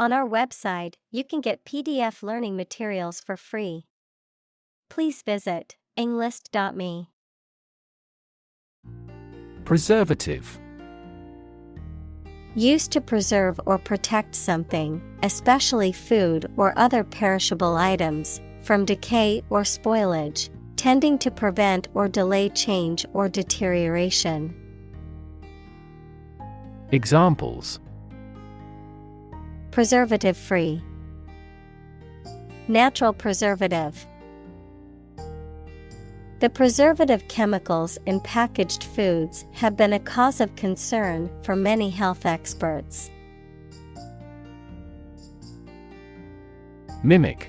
On our website, you can get PDF learning materials for free. Please visit englist.me. Preservative. Used to preserve or protect something, especially food or other perishable items, from decay or spoilage, tending to prevent or delay change or deterioration. Examples: preservative-free, natural preservative. The preservative chemicals in packaged foods have been a cause of concern for many health experts. Mimic.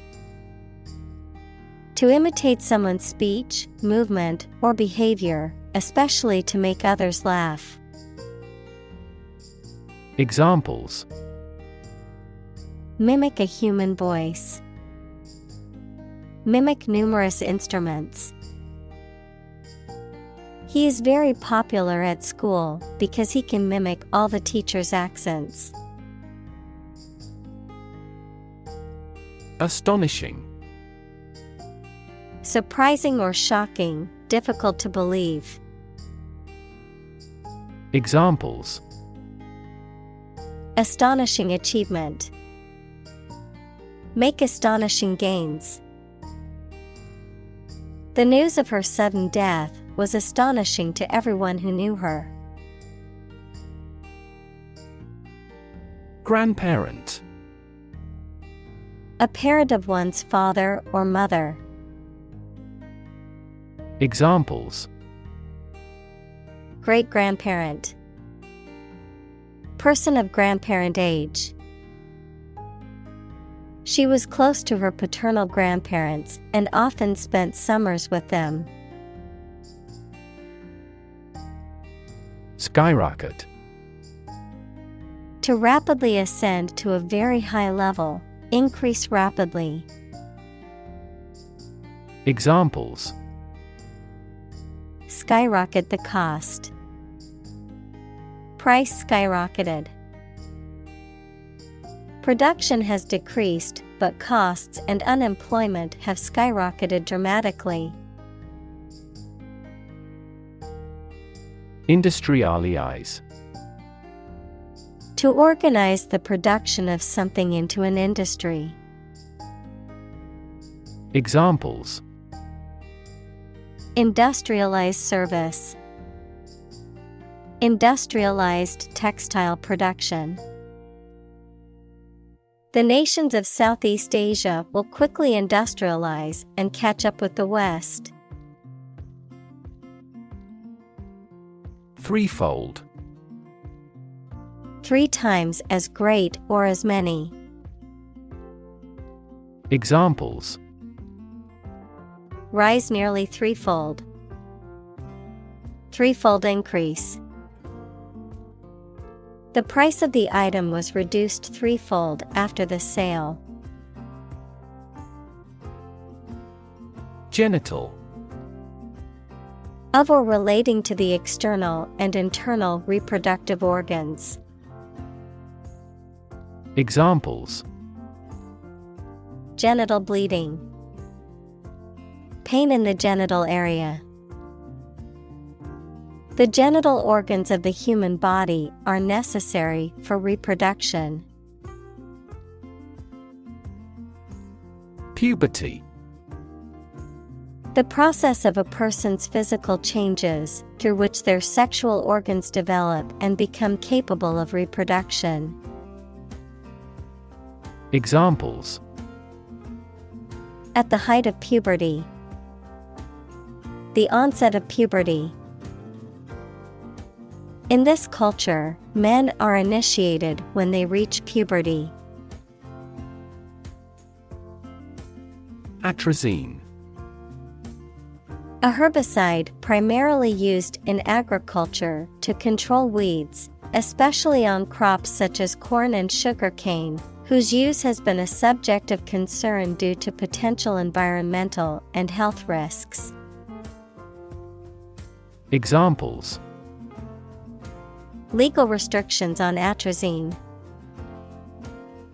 To imitate someone's speech, movement, or behavior, especially to make others laugh. Examples: mimic a human voice. Mimic numerous instruments. He is very popular at school because he can mimic all the teachers' accents. Astonishing. Surprising or shocking, difficult to believe. Examples: astonishing achievement. Make astonishing gains. The news of her sudden death was astonishing to everyone who knew her. Grandparent. A parent of one's father or mother. Examples: great-grandparent. Person of grandparent age. She was close to her paternal grandparents and often spent summers with them. Skyrocket. To rapidly ascend to a very high level, increase rapidly. Examples: skyrocket the cost. Price skyrocketed. Production has decreased, but costs and unemployment have skyrocketed dramatically. Industrialize. To organize the production of something into an industry. Examples: industrialized service. Industrialized textile production. The nations of Southeast Asia will quickly industrialize and catch up with the West. Threefold. 3 times as great or as many. Examples: rise nearly threefold. Threefold increase. The price of the item was reduced threefold after the sale. Genital. Of or relating to the external and internal reproductive organs. Examples: genital bleeding. Pain in the genital area. The genital organs of the human body are necessary for reproduction. Puberty. The process of a person's physical changes through which their sexual organs develop and become capable of reproduction. Examples: at the height of puberty. The onset of puberty. In this culture, men are initiated when they reach puberty. Atrazine. A herbicide primarily used in agriculture to control weeds, especially on crops such as corn and sugarcane, whose use has been a subject of concern due to potential environmental and health risks. Examples: legal restrictions on atrazine.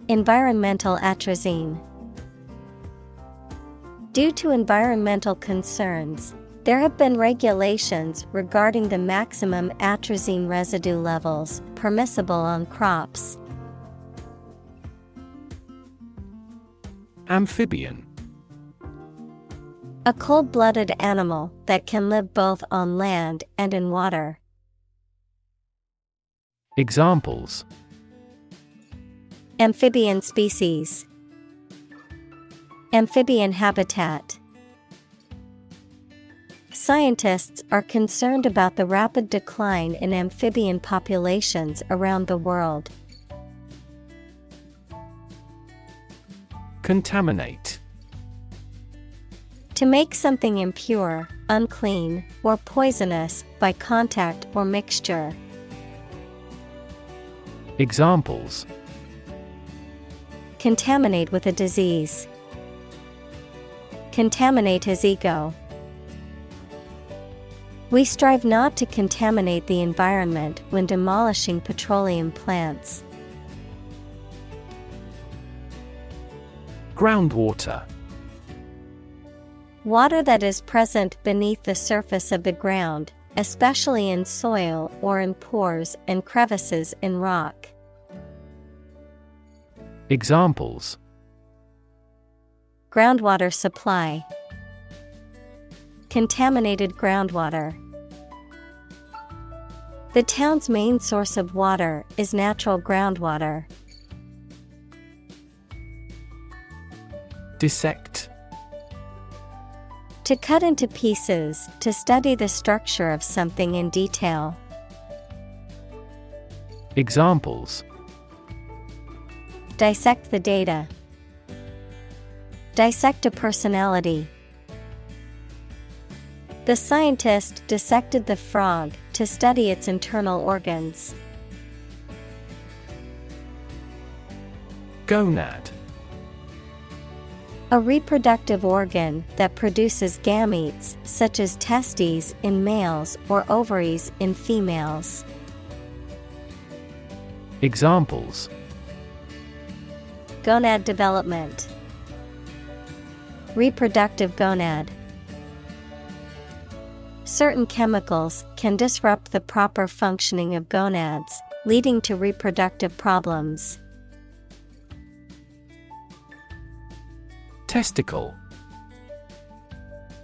Environmental atrazine. Due to environmental concerns, there have been regulations regarding the maximum atrazine residue levels permissible on crops. Amphibian. A cold-blooded animal that can live both on land and in water. Examples: Amphibian species. Amphibian habitat. Scientists are concerned about the rapid decline in amphibian populations around the world. Contaminate. To make something impure, unclean, or poisonous by contact or mixture. Examples: Contaminate with a disease. Contaminate his ego. We strive not to contaminate the environment when demolishing petroleum plants. Groundwater. Water that is present beneath the surface of the ground, especially in soil or in pores and crevices in rock. Examples: Groundwater supply. Contaminated groundwater. The town's main source of water is natural groundwater. Dissect. To cut into pieces, to study the structure of something in detail. Examples: Dissect the data. Dissect a personality. The scientist dissected the frog to study its internal organs. Gonad. A reproductive organ that produces gametes, such as testes in males or ovaries in females. Examples: Gonad development. Reproductive gonad. Certain chemicals can disrupt the proper functioning of gonads, leading to reproductive problems. Testicle.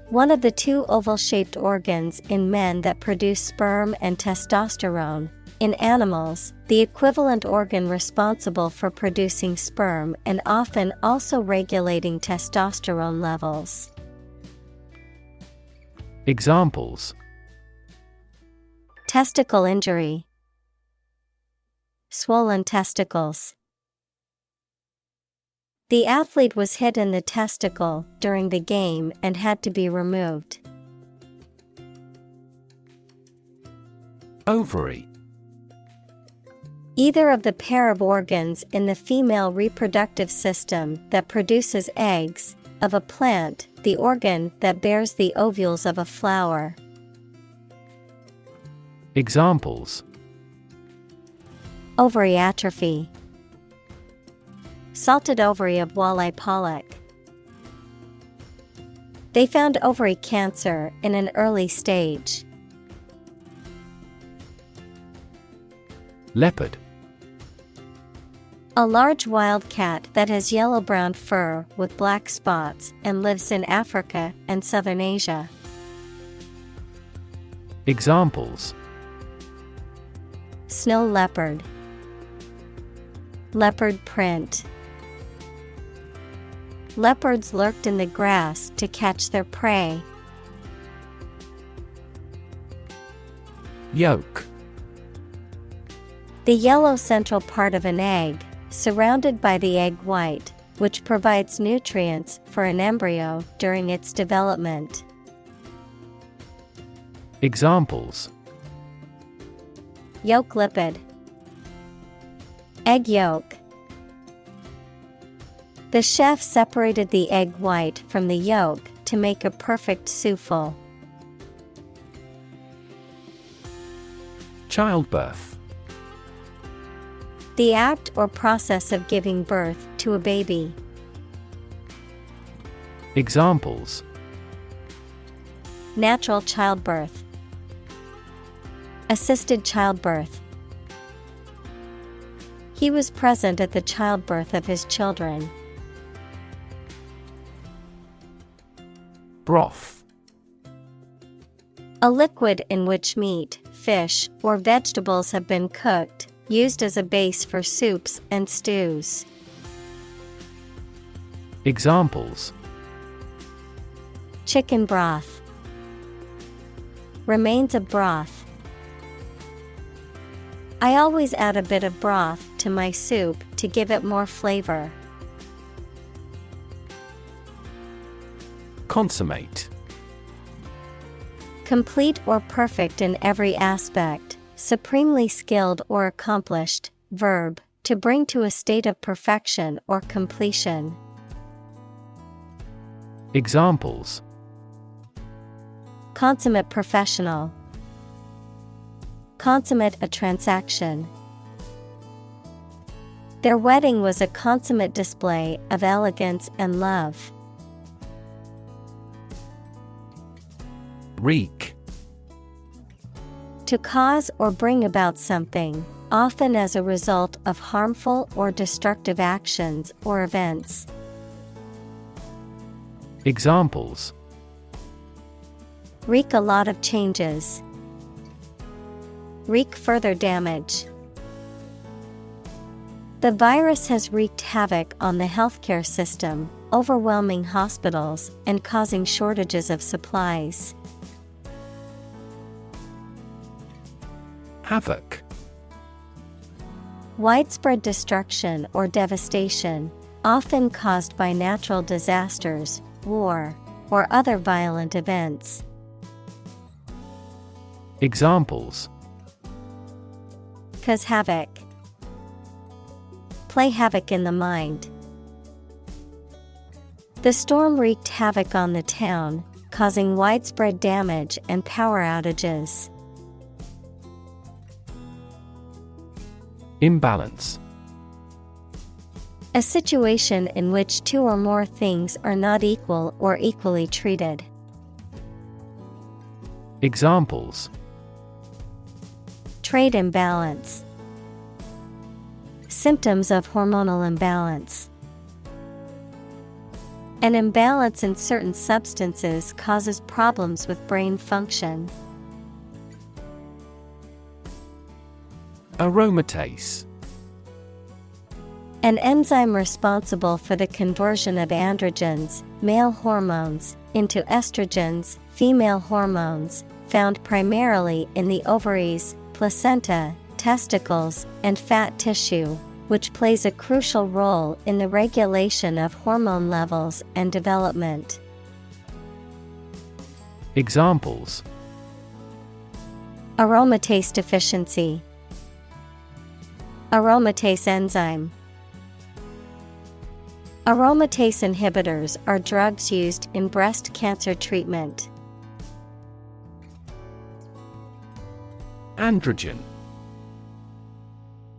One of the two oval-shaped organs in men that produce sperm and testosterone. In animals, the equivalent organ responsible for producing sperm and often also regulating testosterone levels. Examples: Testicle injury. Swollen testicles. The athlete was hit in the testicle during the game and had to be removed. Ovary. Either of the pair of organs in the female reproductive system that produces eggs, of a plant, the organ that bears the ovules of a flower. Examples: Ovary atrophy. Salted ovary of walleye pollock. They found ovary cancer in an early stage. Leopard. A large wild cat that has yellow-brown fur with black spots and lives in Africa and southern Asia. Examples: Snow leopard. Leopard print. Leopards lurked in the grass to catch their prey. Yolk. The yellow central part of an egg, surrounded by the egg white, which provides nutrients for an embryo during its development. Examples: Yolk lipid. Egg yolk. The chef separated the egg white from the yolk to make a perfect souffle. Childbirth. The act or process of giving birth to a baby. Examples: Natural childbirth. Assisted childbirth. He was present at the childbirth of his children. Broth. A liquid in which meat, fish, or vegetables have been cooked, used as a base for soups and stews. Examples: Chicken broth. Remains of broth. I always add a bit of broth to my soup to give it more flavor. Consummate. Complete or perfect in every aspect, supremely skilled or accomplished. Verb, to bring to a state of perfection or completion. Examples: Consummate professional. Consummate a transaction. Their wedding was a consummate display of elegance and love. Wreak. To cause or bring about something, often as a result of harmful or destructive actions or events. Examples: Wreak a lot of changes. Wreak further damage. The virus has wreaked havoc on the healthcare system, overwhelming hospitals and causing shortages of supplies. Havoc. Widespread destruction or devastation, often caused by natural disasters, war, or other violent events. Examples: Cause havoc. Play havoc in the mind. The storm wreaked havoc on the town, causing widespread damage and power outages. Imbalance. A situation in which two or more things are not equal or equally treated. Examples: Trade imbalance. Symptoms of hormonal imbalance. An imbalance in certain substances causes problems with brain function. Aromatase. An enzyme responsible for the conversion of androgens, male hormones, into estrogens, female hormones, found primarily in the ovaries, placenta, testicles, and fat tissue, which plays a crucial role in the regulation of hormone levels and development. Examples: Aromatase deficiency. Aromatase enzyme. Aromatase inhibitors are drugs used in breast cancer treatment. Androgen.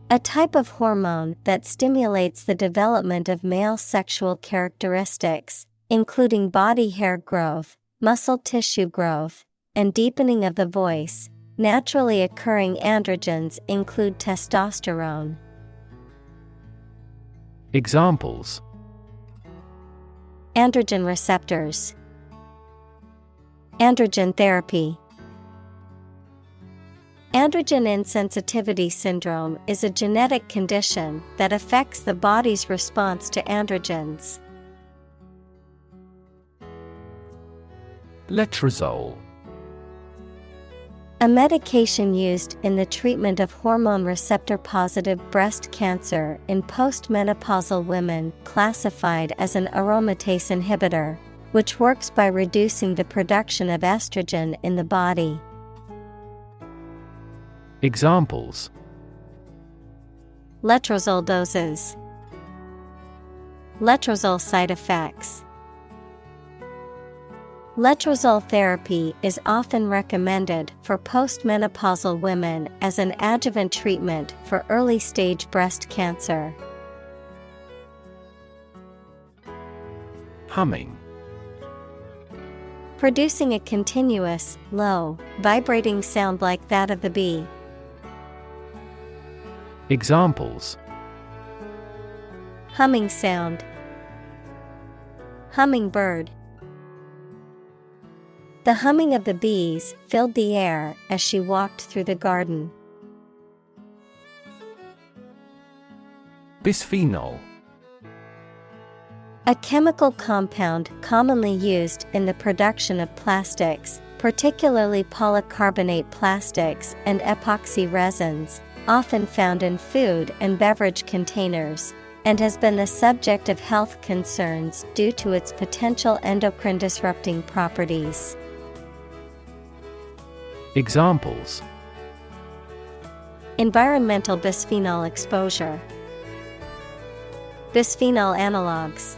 A type of hormone that stimulates the development of male sexual characteristics, including body hair growth, muscle tissue growth, and deepening of the voice. Naturally occurring androgens include testosterone. Examples: Androgen receptors. Androgen therapy. Androgen insensitivity syndrome is a genetic condition that affects the body's response to androgens. Letrozole. A medication used in the treatment of hormone receptor-positive breast cancer in postmenopausal women, classified as an aromatase inhibitor, which works by reducing the production of estrogen in the body. Examples: Letrozole doses. Letrozole side effects. Letrozole therapy is often recommended for postmenopausal women as an adjuvant treatment for early-stage breast cancer. Humming. Producing a continuous, low, vibrating sound like that of the bee. Examples: Humming sound. Hummingbird. The humming of the bees filled the air as she walked through the garden. Bisphenol. A chemical compound commonly used in the production of plastics, particularly polycarbonate plastics and epoxy resins, often found in food and beverage containers, and has been the subject of health concerns due to its potential endocrine disrupting properties. Examples: Environmental bisphenol exposure. Bisphenol analogues.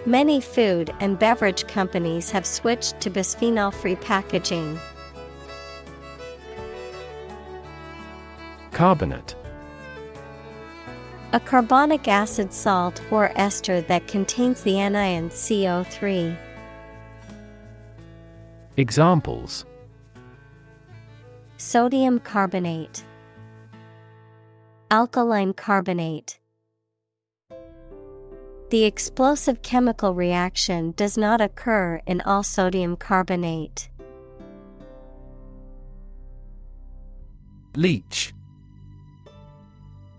Many food and beverage companies have switched to bisphenol-free packaging. Carbonate. A carbonic acid salt or ester that contains the anion CO3. Examples: Sodium carbonate. Alkaline carbonate. The explosive chemical reaction does not occur in all sodium carbonate. Leach.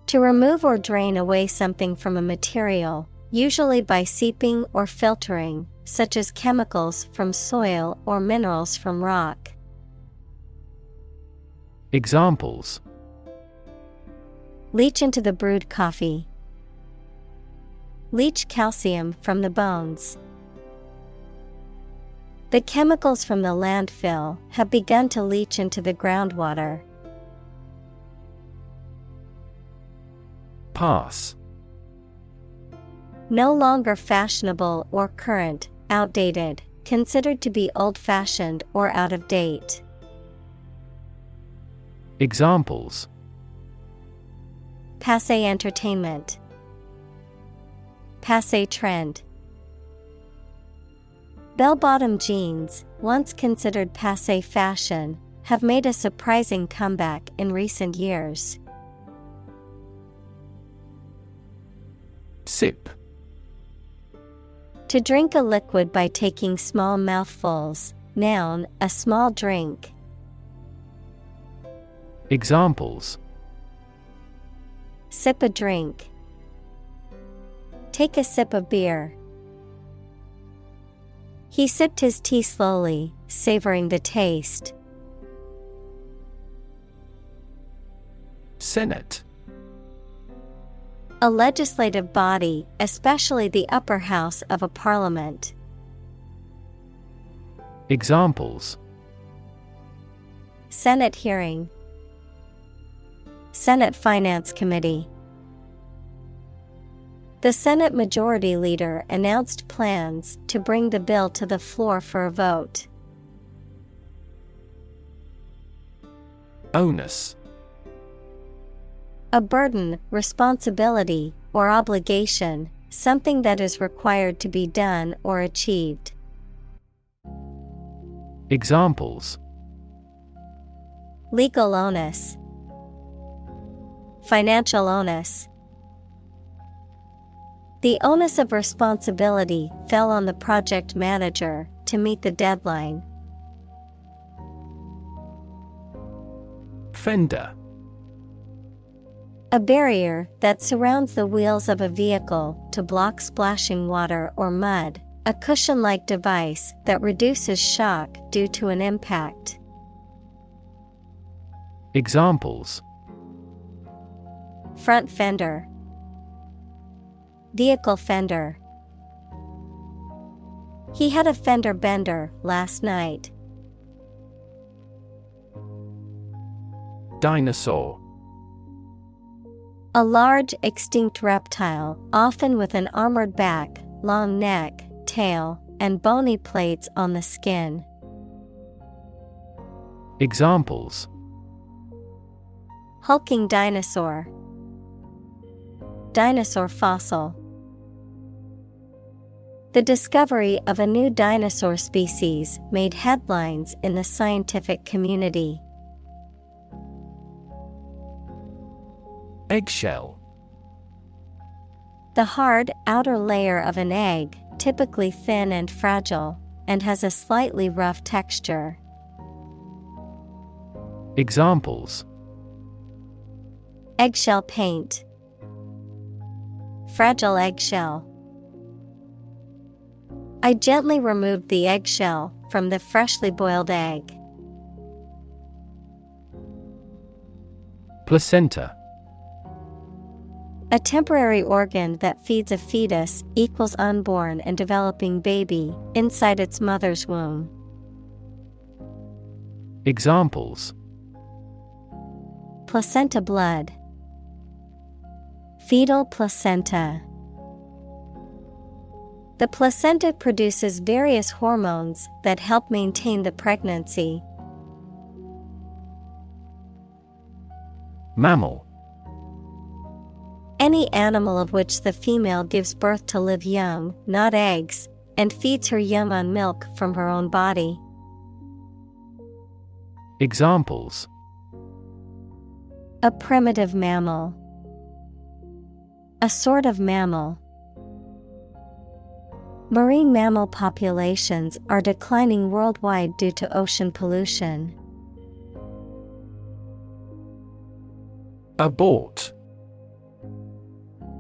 To remove or drain away something from a material, usually by seeping or filtering, such as chemicals from soil or minerals from rock. Examples: Leach into the brewed coffee. Leach calcium from the bones. The chemicals from the landfill have begun to leach into the groundwater. Pass. No longer fashionable or current, outdated, considered to be old-fashioned or out of date. Examples: Passé entertainment. Passé trend. Bell-bottom jeans, once considered passé fashion, have made a surprising comeback in recent years. Sip. To drink a liquid by taking small mouthfuls. Noun, a small drink. Examples: Sip a drink. Take a sip of beer. He sipped his tea slowly, savoring the taste. Senate. A legislative body, especially the upper house of a parliament. Examples: Senate hearing. Senate Finance Committee. The Senate Majority Leader announced plans to bring the bill to the floor for a vote. Onus. A burden, responsibility, or obligation, something that is required to be done or achieved. Examples: Legal onus. Financial onus. The onus of responsibility fell on the project manager to meet the deadline. Fender. A barrier that surrounds the wheels of a vehicle to block splashing water or mud, a cushion-like device that reduces shock due to an impact. Examples: Front fender. Vehicle fender. He had a fender bender last night. Dinosaur. A large extinct reptile, often with an armored back, long neck, tail, and bony plates on the skin. Examples: Hulking dinosaur. Dinosaur fossil. The discovery of a new dinosaur species made headlines in the scientific community. Eggshell. The hard outer layer of an egg, typically thin and fragile, and has a slightly rough texture. Examples: Eggshell paint. Fragile eggshell. I gently removed the eggshell from the freshly boiled egg. Placenta. A temporary organ that feeds a fetus equals unborn and developing baby inside its mother's womb. Examples: Placenta blood. Fetal placenta. The placenta produces various hormones that help maintain the pregnancy. Mammal. Any animal of which the female gives birth to live young, not eggs, and feeds her young on milk from her own body. Examples: A primitive mammal. A sort of mammal. Marine mammal populations are declining worldwide due to ocean pollution. Abort.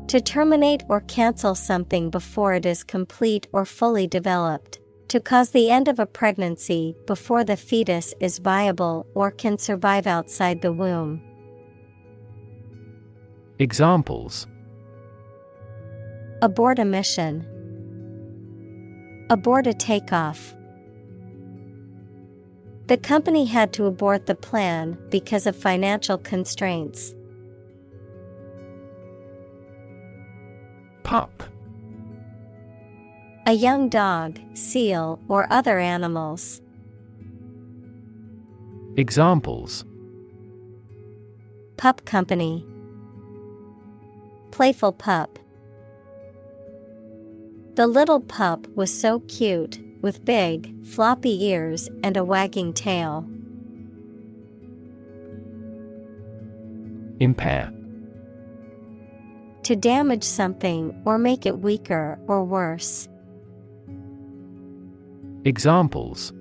To terminate or cancel something before it is complete or fully developed. To cause the end of a pregnancy before the fetus is viable or can survive outside the womb. Examples: Abort a mission. Abort a takeoff. The company had to abort the plan because of financial constraints. Pup. A young dog, seal, or other animals. Examples: Pup company. Playful pup. The little pup was so cute, with big, floppy ears and a wagging tail. Impair. To damage something or make it weaker or worse. Examples: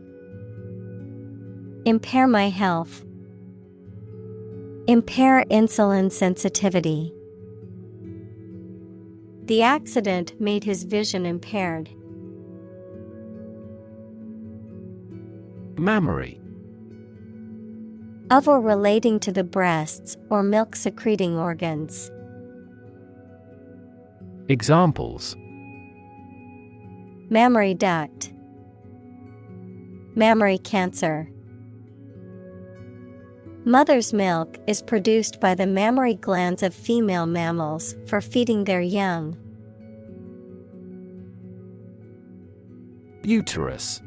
Impair my health. Impair insulin sensitivity. The accident made his vision impaired. Mammary. Of or relating to the breasts or milk-secreting organs. Examples: Mammary duct. Mammary cancer. Mother's milk is produced by the mammary glands of female mammals for feeding their young. Uterus.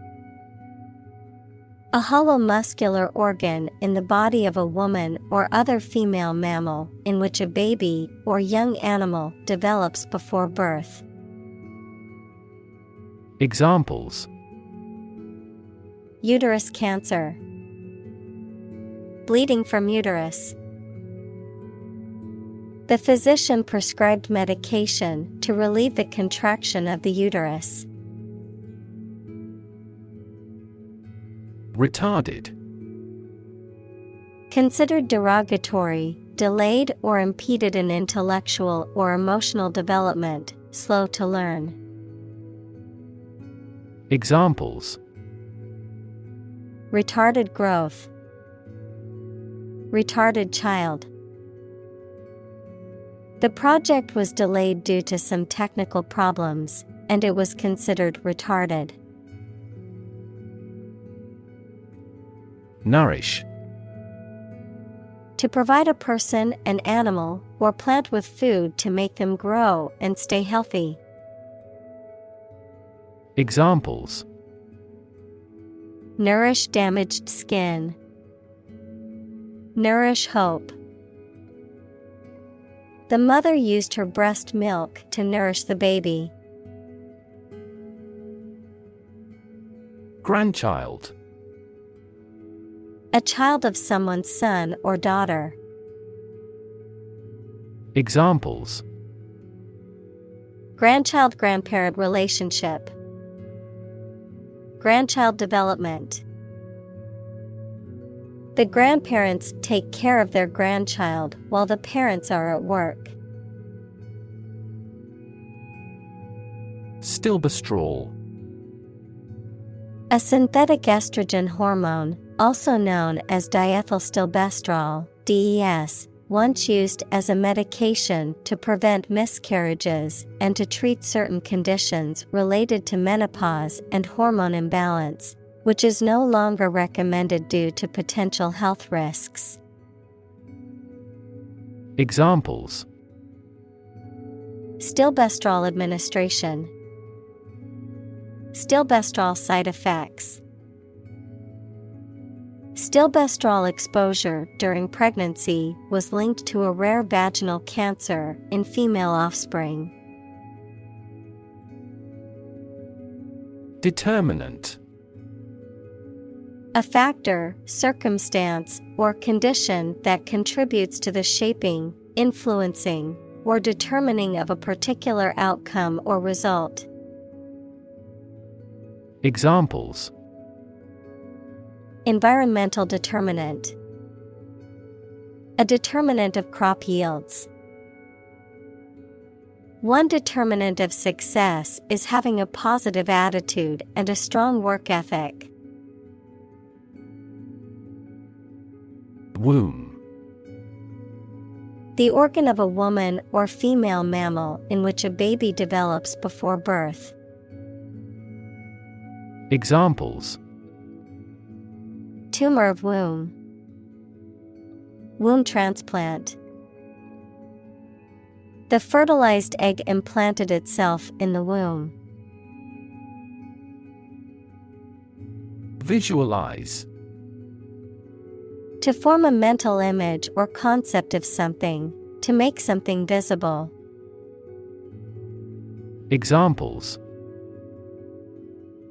A hollow muscular organ in the body of a woman or other female mammal in which a baby or young animal develops before birth. Examples: Uterus cancer. Bleeding from uterus. The physician prescribed medication to relieve the contraction of the uterus. Retarded. Considered derogatory, delayed or impeded in intellectual or emotional development, slow to learn. Examples: Retarded growth. Retarded child. The project was delayed due to some technical problems, and it was considered retarded. Nourish. To provide a person, an animal, or plant with food to make them grow and stay healthy. Examples: nourish damaged skin, nourish hope. The mother used her breast milk to nourish the baby. Grandchild. A child of someone's son or daughter. Examples: grandchild-grandparent relationship, grandchild development. The grandparents take care of their grandchild while the parents are at work. Stilbestrol. A synthetic estrogen hormone, also known as diethylstilbestrol, DES, once used as a medication to prevent miscarriages and to treat certain conditions related to menopause and hormone imbalance, which is no longer recommended due to potential health risks. Examples: Stilbestrol administration, stilbestrol side effects. Stilbestrol exposure during pregnancy was linked to a rare vaginal cancer in female offspring. Determinant. A factor, circumstance, or condition that contributes to the shaping, influencing, or determining of a particular outcome or result. Examples: environmental determinant, a determinant of crop yields. One determinant of success is having a positive attitude and a strong work ethic. Womb. The organ of a woman or female mammal in which a baby develops before birth. Examples: tumor of womb, womb transplant. The fertilized egg implanted itself in the womb. Visualize. To form a mental image or concept of something, to make something visible. Examples: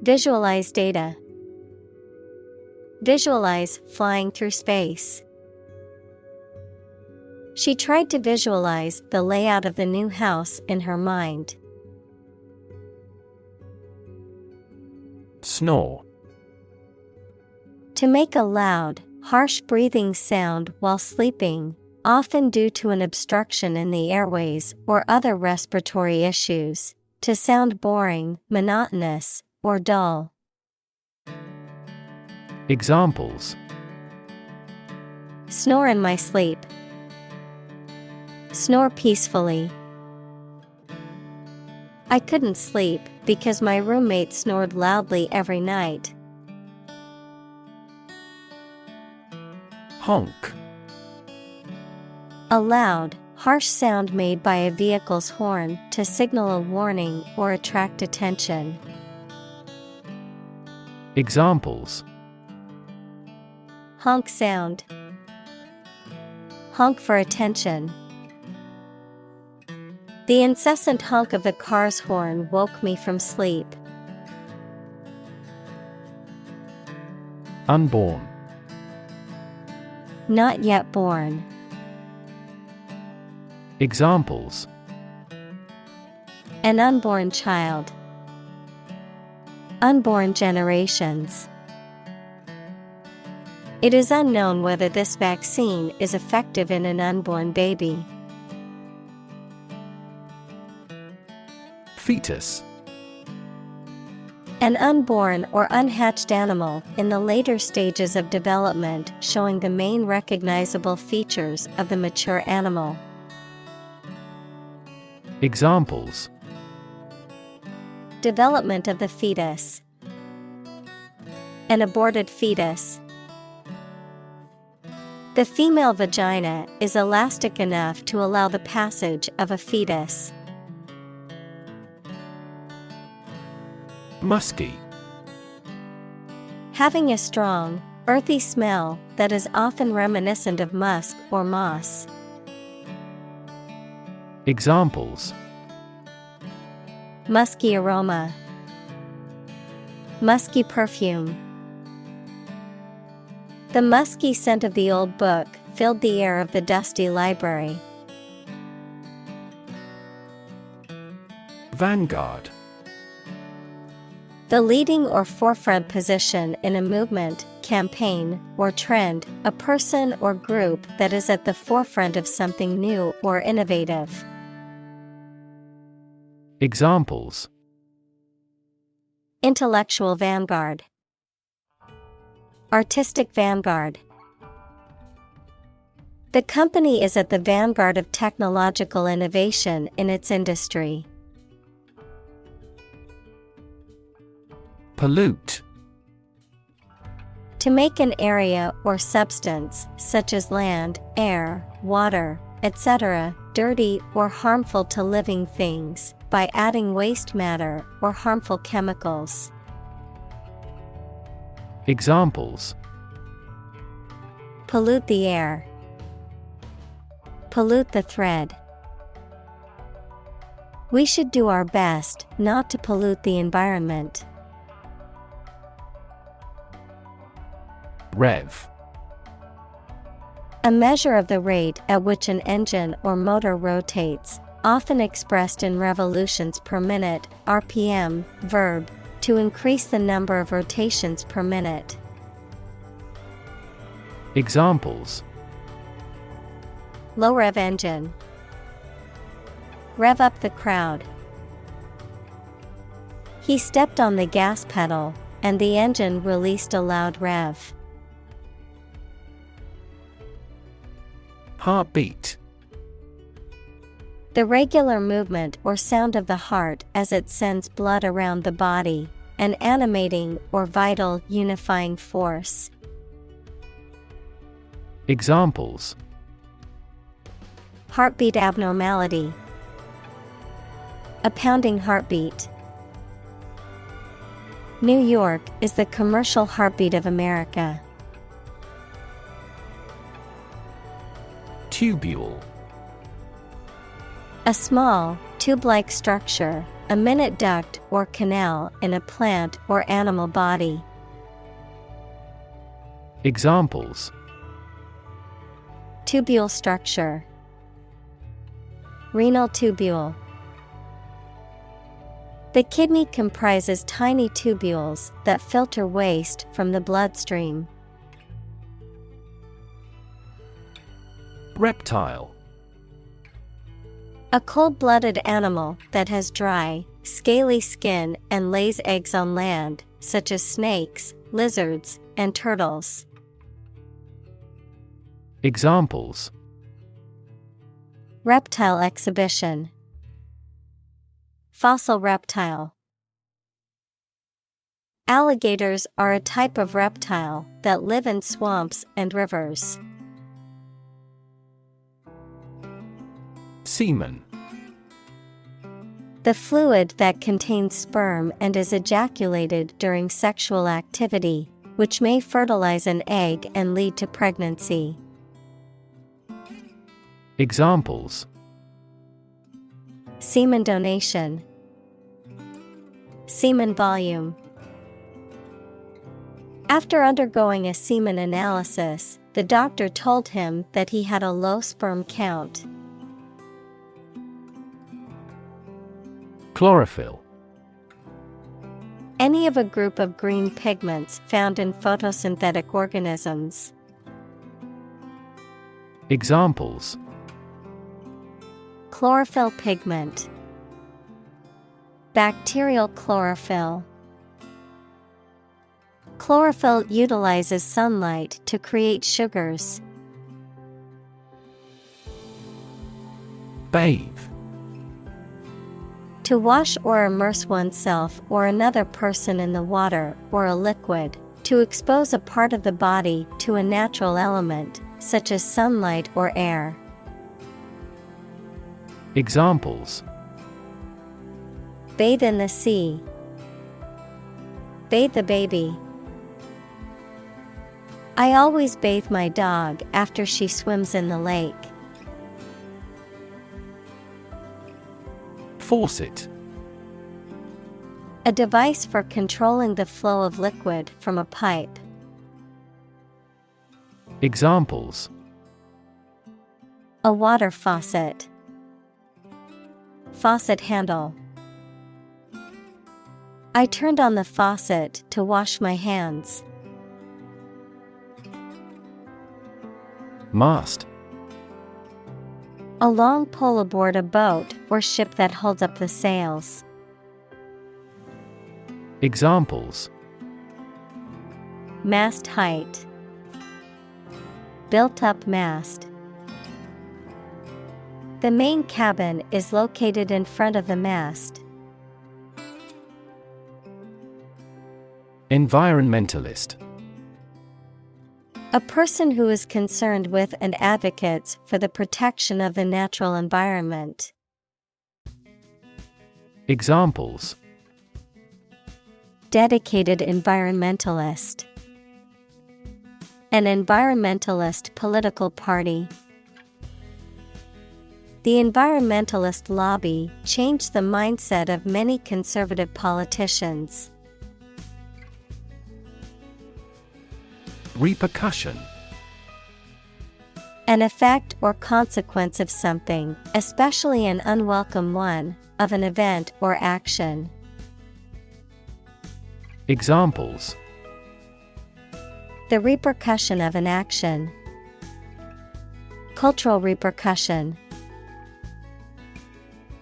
visualize data, visualize flying through space. She tried to visualize the layout of the new house in her mind. Snore. To make a loud, harsh breathing sound while sleeping, often due to an obstruction in the airways or other respiratory issues. To sound boring, monotonous, or dull. Examples: snore in my sleep, snore peacefully. I couldn't sleep because my roommate snored loudly every night. Honk. A loud, harsh sound made by a vehicle's horn to signal a warning or attract attention. Examples: honk sound, honk for attention. The incessant honk of the car's horn woke me from sleep. Unborn. Not yet born. Examples: an unborn child, unborn generations. It is unknown whether this vaccine is effective in an unborn baby. Fetus. An unborn or unhatched animal in the later stages of development, showing the main recognizable features of the mature animal. Examples: development of the fetus, an aborted fetus. The female vagina is elastic enough to allow the passage of a fetus. Musky. Having a strong, earthy smell that is often reminiscent of musk or moss. Examples: Musky aroma. Musky perfume. The musky scent of the old book filled the air of the dusty library. Vanguard. The leading or forefront position in a movement, campaign, or trend, a person or group that is at the forefront of something new or innovative. Examples: Intellectual vanguard. Artistic vanguard. The company is at the vanguard of technological innovation in its industry. Pollute. To make an area or substance, such as land, air, water, etc., dirty or harmful to living things, by adding waste matter or harmful chemicals. Examples: Pollute the air. Pollute the thread. We should do our best not to pollute the environment. Rev. A measure of the rate at which an engine or motor rotates, often expressed in revolutions per minute, RPM, verb, to increase the number of rotations per minute. Examples: Low rev engine. Rev up the crowd. He stepped on the gas pedal, and the engine released a loud rev. Heartbeat. The regular movement or sound of the heart as it sends blood around the body, an animating or vital unifying force. Examples: Heartbeat abnormality. A pounding heartbeat. New York is the commercial heartbeat of America. Tubule. A small, tube-like structure, a minute duct or canal in a plant or animal body. Examples: Tubule structure. Renal tubule. The kidney comprises tiny tubules that filter waste from the bloodstream. Reptile. A cold-blooded animal that has dry, scaly skin and lays eggs on land, such as snakes, lizards, and turtles. Examples: Reptile exhibition. Fossil reptile. Alligators are a type of reptile that live in swamps and rivers. Semen. The fluid that contains sperm and is ejaculated during sexual activity, which may fertilize an egg and lead to pregnancy. Examples: Semen donation. Semen volume. After undergoing a semen analysis, the doctor told him that he had a low sperm count. Chlorophyll. Any of a group of green pigments found in photosynthetic organisms. Examples: Chlorophyll pigment. Bacterial chlorophyll. Chlorophyll utilizes sunlight to create sugars. Bathe. To wash or immerse oneself or another person in the water or a liquid, to expose a part of the body to a natural element, such as sunlight or air. Examples: Bathe in the sea. Bathe the baby. I always bathe my dog after she swims in the lake. Faucet. A device for controlling the flow of liquid from a pipe. Examples: A water faucet. Faucet handle. I turned on the faucet to wash my hands. Mast. A long pole aboard a boat or ship that holds up the sails. Examples: Mast height. Built up mast. The main cabin is located in front of the mast. Environmentalist. A person who is concerned with and advocates for the protection of the natural environment. Examples: Dedicated environmentalist. An environmentalist political party. The environmentalist lobby changed the mindset of many conservative politicians. Repercussion. An effect or consequence of something, especially an unwelcome one, of an event or action. Examples: The repercussion of an action. Cultural repercussion.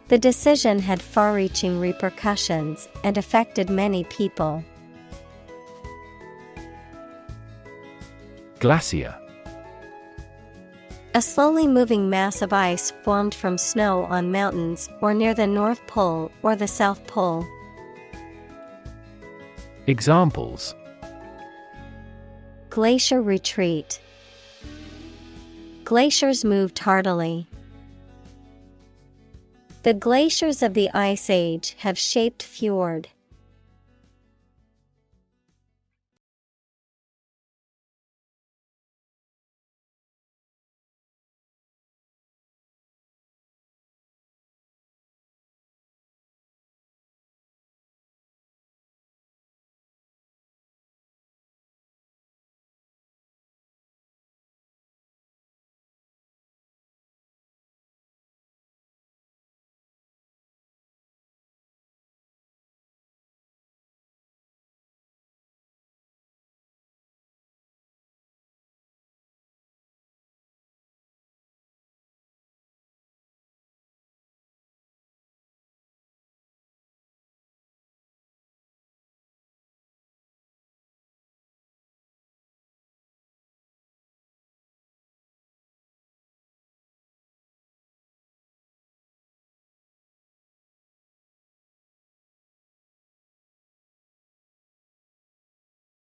The decision had far-reaching repercussions and affected many people. Glacier. A slowly moving mass of ice formed from snow on mountains or near the North Pole or the South Pole. Examples: Glacier retreat. Glaciers moved tardily. The glaciers of the Ice Age have shaped fjord.